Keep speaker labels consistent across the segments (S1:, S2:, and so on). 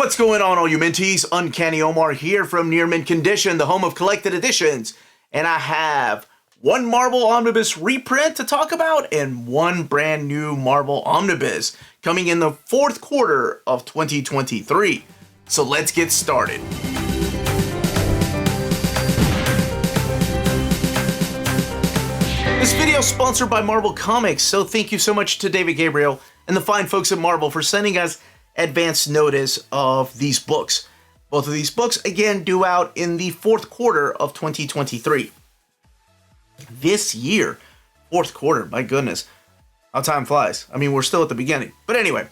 S1: What's going on, all you Minties? Uncanny Omar here from Near Mint Condition, the home of collected editions. And I have one Marvel Omnibus reprint to talk about and one brand new Marvel Omnibus coming in the fourth quarter of 2023. So let's get started. This video is sponsored by Marvel Comics, so thank you so much to David Gabriel and the fine folks at Marvel for sending us advance notice of these books. Both of these books, again, due out in the fourth quarter of 2023. This year, fourth quarter, my goodness, how time flies. I mean, we're still at the beginning. But anyway,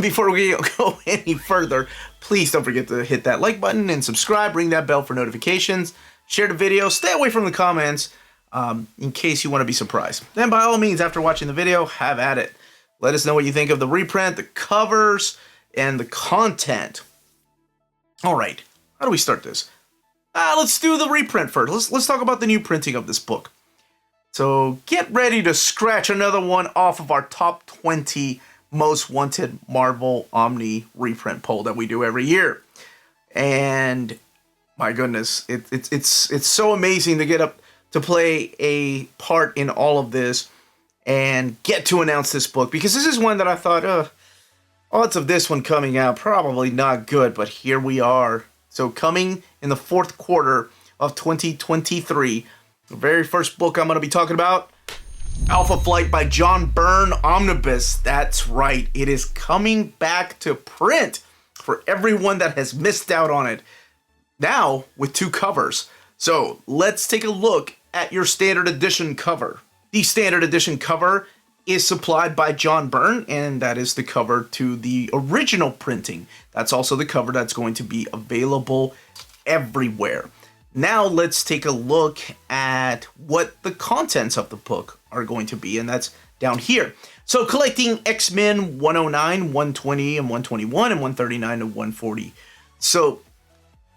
S1: before we go any further, please don't forget to hit that like button and subscribe, ring that bell for notifications, share the video, stay away from the comments in case you want to be surprised. Then by all means, after watching the video, have at it. Let us know what you think of the reprint, the covers, and the content. All right, how do we start this? Let's do the reprint first. Let's talk about the new printing of this book. So get ready to scratch another one off of our top 20 most wanted Marvel Omni reprint poll that we do every year. And my goodness, it's so amazing to get up to play a part in all of this and get to announce this book, because this is one that I thought, odds of this one coming out, probably not good, but here we are. So coming in the fourth quarter of 2023, the very first book I'm going to be talking about, Alpha Flight by John Byrne Omnibus. That's right, it is coming back to print for everyone that has missed out on it. Now with two covers. So let's take a look at your standard edition cover. The standard edition cover is supplied by John Byrne, and that is the cover to the original printing. That's also the cover that's going to be available everywhere. Now let's take a look at what the contents of the book are going to be, and that's down here. So collecting XMen 109, 120, and 121, and 139 and 140. So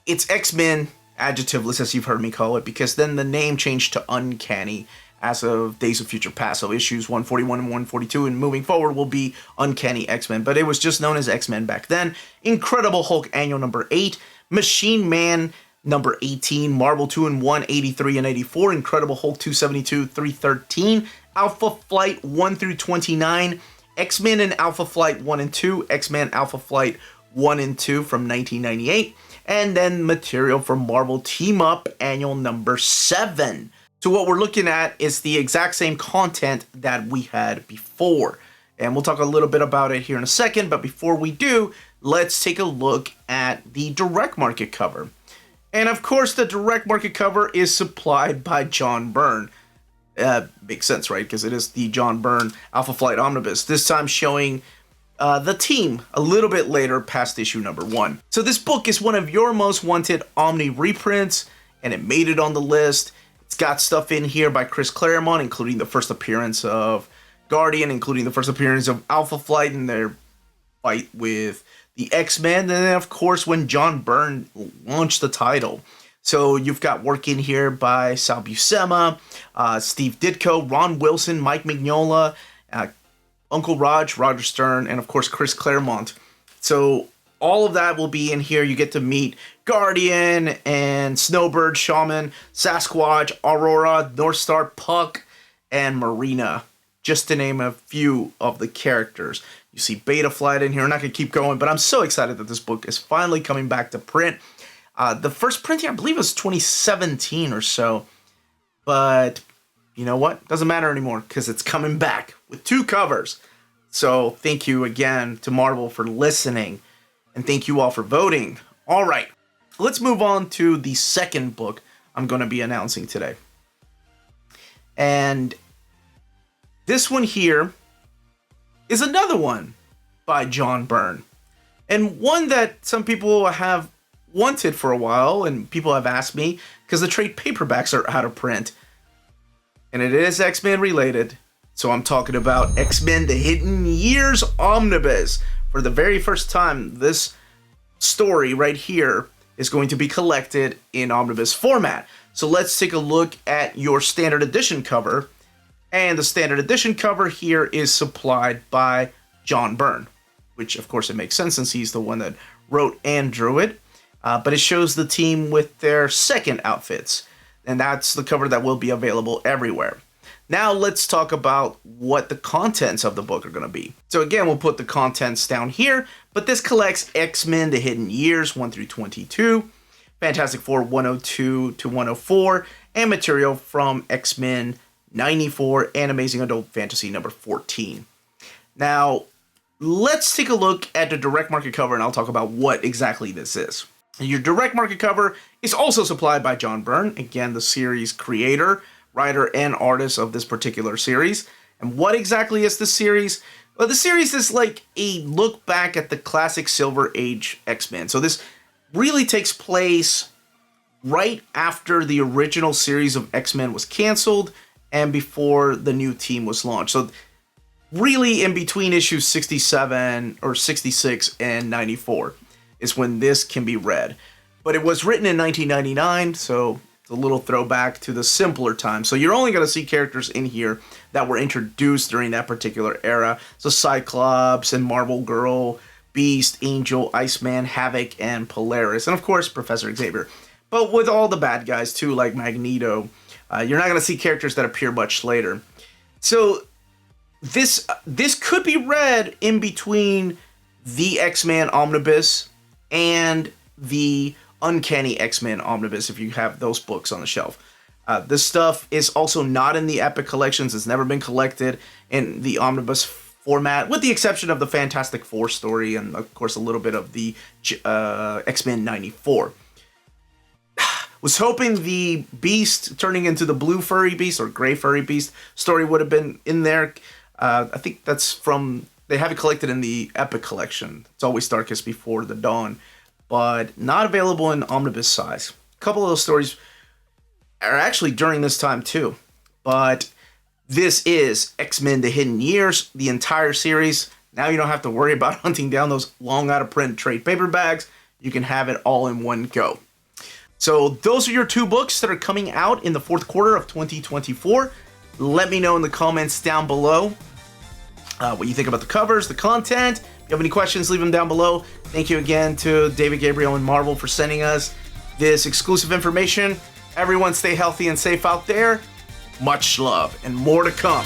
S1: it's XMen adjectiveless, as you've heard me call it, because then the name changed to Uncanny as of Days of Future Past. So issues 141 and 142 and moving forward will be Uncanny X-Men, but it was just known as X-Men back then. Incredible Hulk Annual number 8, Machine Man number 18, Marvel 2 and 1, 83 and 84, Incredible Hulk 272, 313, Alpha Flight 1 through 29, X-Men and Alpha Flight 1 and 2, X-Men Alpha Flight 1 and 2 from 1998, and then material for Marvel Team Up Annual number 7. So what we're looking at is the exact same content that we had before. And we'll talk a little bit about it here in a second, but before we do, let's take a look at the direct market cover. And of course, the direct market cover is supplied by John Byrne. Makes sense, right? Because it is the John Byrne Alpha Flight Omnibus, this time showing the team a little bit later past issue number 1. So this book is one of your most wanted Omni reprints, and it made it on the list. It's got stuff in here by Chris Claremont, including the first appearance of Guardian, including the first appearance of Alpha Flight and their fight with the X-Men, and then of course when John Byrne launched the title. So you've got work in here by Sal Buscema, Steve Ditko, Ron Wilson, Mike Mignola, Uncle Raj, Roger Stern, and of course Chris Claremont. So all of that will be in here. You get to meet Guardian and Snowbird, Shaman, Sasquatch, Aurora, Northstar, Puck, and Marina, just to name a few of the characters. You see Beta Flight in here. I'm not going to keep going, but I'm so excited that this book is finally coming back to print. The first printing, I believe, was 2017 or so, but you know what? Doesn't matter anymore because it's coming back with two covers. So thank you again to Marvel for listening, and thank you all for voting. All right, let's move on to the second book I'm going to be announcing today. And this one here is another one by John Byrne, and one that some people have wanted for a while, and people have asked me because the trade paperbacks are out of print. And it is X-Men related, so I'm talking about X-Men The Hidden Years Omnibus. For the very first time, this story right here is going to be collected in omnibus format. So let's take a look at your standard edition cover. And the standard edition cover here is supplied by John Byrne, which of course it makes sense since he's the one that wrote and drew it. But it shows the team with their second outfits. And that's the cover that will be available everywhere. Now let's talk about what the contents of the book are going to be. So again, we'll put the contents down here, but this collects X-Men The Hidden Years 1 through 22, Fantastic Four 102 to 104, and material from X-Men 94 and Amazing Adult Fantasy number 14. Now, let's take a look at the direct market cover and I'll talk about what exactly this is. Your direct market cover is also supplied by John Byrne, again, the series creator, writer, and artist of this particular series. And what exactly is this series? Well, the series is like a look back at the classic Silver Age X-Men. So this really takes place right after the original series of X-Men was canceled and before the new team was launched. So really in between issues 67 or 66 and 94 is when this can be read. But it was written in 1999, so it's a little throwback to the simpler time. So you're only going to see characters in here that were introduced during that particular era. So Cyclops and Marvel Girl, Beast, Angel, Iceman, Havoc, and Polaris. And of course, Professor Xavier. But with all the bad guys too, like Magneto, you're not going to see characters that appear much later. So this could be read in between the X-Men Omnibus and the Uncanny X-Men Omnibus, if you have those books on the shelf. This stuff is also not in the Epic collections. It's never been collected in the Omnibus format, with the exception of the Fantastic Four story and, of course, a little bit of the X-Men 94. Was hoping the Beast turning into the blue furry beast or gray furry beast story would have been in there. I think that's from... They have it collected in the Epic collection. It's Always Darkest Before the Dawn, but not available in omnibus size. A couple of those stories are actually during this time too. But this is X-Men The Hidden Years, the entire series. Now you don't have to worry about hunting down those long out of print trade paperbacks. You can have it all in one go. So those are your two books that are coming out in the fourth quarter of 2024. Let me know in the comments down below what you think about the covers, the content. If you have any questions, leave them down below. Thank you again to David Gabriel and Marvel for sending us this exclusive information. Everyone stay healthy and safe out there. Much love and more to come.